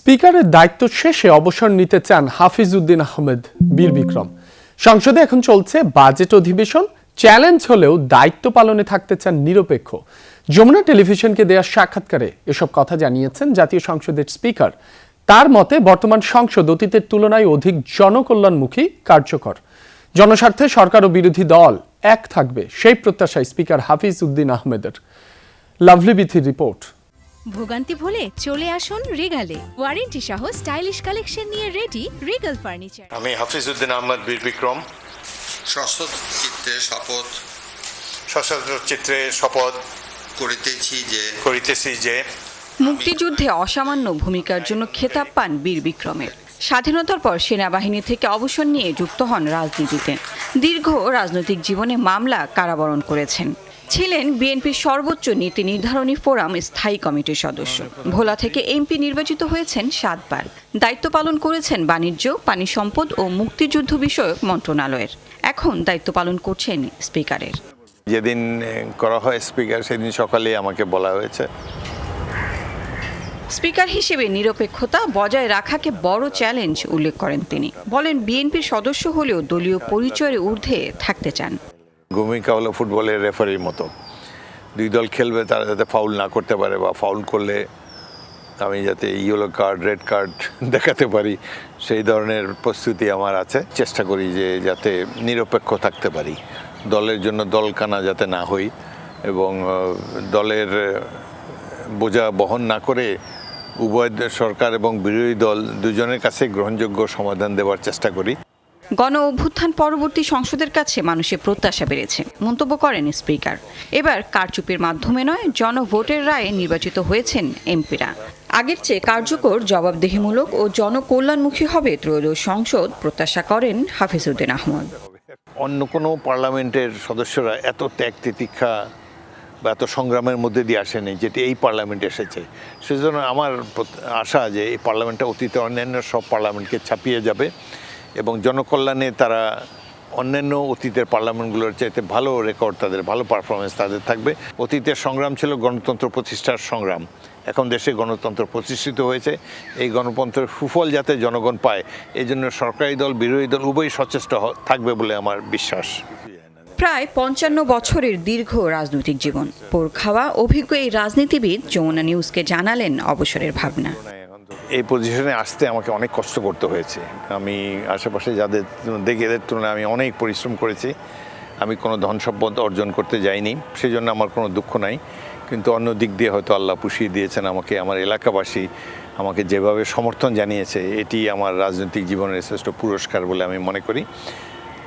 স্পিকারের দায়িত্ব শেষে অবসর নিতে চান হাফিজ উদ্দিন আহমেদ বীর বিক্রম। সংসদে এখন চলছে বাজেট অধিবেশন। চ্যালেঞ্জ হলেও দায়িত্ব পালনে থাকতে চান নিরপেক্ষ। যমুনা টেলিভিশনকে দেয়া সাক্ষাৎকারে এসব কথা জানিয়েছেন জাতীয় সংসদের স্পিকার। তার মতে বর্তমান সংসদ অতীতের তুলনায় অধিক জনকল্যাণমুখী, কার্যকর। জনস্বার্থে সরকার ও বিরোধী দল এক থাকবে, সেই প্রত্যাশায় স্পিকার হাফিজ উদ্দিন আহমেদের। লাভলি বিথির রিপোর্ট। ভোগান্তি ভুলে চলে আসুন রিগালে। ওয়ারেন্টি সহ স্টাইলিশ কালেকশন নিয়ে রেডি রিগাল ফার্নিচার। আমি হাফিজ উদ্দিন আহমেদ বীর বিক্রম সশস্ত্র চিত্রে শপথ করিতেছি যে মুক্তিযুদ্ধে অসামান্য ভূমিকার জন্য খেতাব পান বীর বিক্রমের। স্বাধীনতার পর সেনাবাহিনী থেকে অবসর নিয়ে যুক্ত হন রাজনীতিতে। দীর্ঘ রাজনৈতিক জীবনে মামলা, কারাবরণ করেছেন। ছিলেন বিএনপির সর্বোচ্চ নীতি নির্ধারণী ফোরাম স্থায়ী কমিটির সদস্য। ভোলা থেকে এমপি নির্বাচিত হয়েছেন 7 বার। দায়িত্ব পালন করেছেন বাণিজ্য, পানি সম্পদ ও মুক্তিযুদ্ধ বিষয়ক মন্ত্রণালয়ের। এখন দায়িত্ব পালন করছেন স্পিকারের। যেদিন করা হয় স্পিকার, সেদিন সকালে আমাকে বলা হয়েছে। স্পিকার হিসেবে নিরপেক্ষতা বজায় রাখাকে বড় চ্যালেঞ্জ উল্লেখ করেন তিনি। বলেন বিএনপির সদস্য হলেও দলীয় পরিচয়ের ঊর্ধ্বে থাকতে চান। ভূমিকা হলো ফুটবলের রেফারির মতো। দুই দল খেলবে, তারা যাতে ফাউল না করতে পারে, বা ফাউল করলে আমি যাতে ইয়েলো কার্ড, রেড কার্ড দেখাতে পারি, সেই ধরনের প্রস্তুতি আমার আছে। চেষ্টা করি যে যাতে নিরপেক্ষ থাকতে পারি, দলের জন্য দলকানা যাতে না হই, এবং দলের বোঝা বহন না করে উভয় সরকার এবং বিরোধী দল দুজনের কাছে গ্রহণযোগ্য সমাধান দেওয়ার চেষ্টা করি। গণ অভ্যুত্থান পরবর্তী সংসদের কাছে মানুষের প্রত্যাশা বেড়েছে, মন্তব্য করেন স্পিকার। এবার কারচুপির মাধ্যমে নয়, জনভোটের রায়ে নির্বাচিত হয়েছেন এমপিরা। আগের চেয়ে কার্যকর, জবাবদিহিমূলক ও জনকল্যাণমুখী হবে ত্রয়োদশ সংসদ, প্রত্যাশা করেন হাফিজ উদ্দিন আহমেদ। অন্য কোনো পার্লামেন্টের সদস্যরা এত ত্যাগ তিতিক্ষা বা এত সংগ্রামের মধ্যে দিয়ে আসেনি যেটি এই পার্লামেন্টে এসেছে। সেজন্য আমার আশা যে এই পার্লামেন্টটা অতীতে অন্যান্য সব পার্লামেন্টকে ছাপিয়ে যাবে, এবং জনকল্যাণে তারা অন্যান্য অতীতের পার্লামেন্টগুলোর চাইতে ভালো রেকর্ড, তাদের ভালো পারফরমেন্স তাদের থাকবে। অতীতের সংগ্রাম ছিল গণতন্ত্র প্রতিষ্ঠার সংগ্রাম। এখন দেশে গণতন্ত্র প্রতিষ্ঠিত হয়েছে। এই গণতন্ত্রের সুফল যাতে জনগণ পায়, এই জন্য সরকারি দল, বিরোধী দল উভয়ই সচেষ্ট থাকবে বলে আমার বিশ্বাস। প্রায় 55 বছরের দীর্ঘ রাজনৈতিক জীবন, পোর খাওয়া অভিজ্ঞ এই রাজনীতিবিদ যমুনা নিউজকে জানালেন অবসরের ভাবনা। এই পজিশনে আসতে আমাকে অনেক কষ্ট করতে হয়েছে। আমি আশেপাশে যাদের দেখি, এদের তুলনায় আমি অনেক পরিশ্রম করেছি। আমি কোনো ধন সম্পদ অর্জন করতে যাইনি, সেই জন্য আমার কোনো দুঃখ নাই। কিন্তু অন্য দিক দিয়ে হয়তো আল্লাহ পুষিয়ে দিয়েছেন আমাকে। আমার এলাকাবাসী আমাকে যেভাবে সমর্থন জানিয়েছে, এটি আমার রাজনৈতিক জীবনের শ্রেষ্ঠ পুরস্কার বলে আমি মনে করি।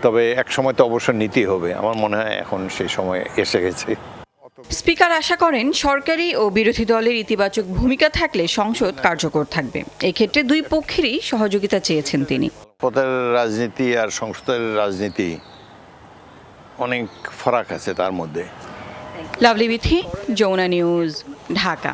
তবে এক সময় তো অবসর নিতেই হবে, আমার মনে হয় এখন সেই সময় এসে গেছে। স্পিকার আশা করেন সরকারি ও বিরোধী দলের ইতিবাচক ভূমিকা থাকলে সংসদ কার্যকর থাকবে। এক্ষেত্রে দুই পক্ষেরই সহযোগিতা চেয়েছেন তিনি। পদের রাজনীতি আর সংসদের রাজনীতি অনেক ফারাক আছে তার মধ্যে। Lovely Bithi, Jamuna news, Dhaka.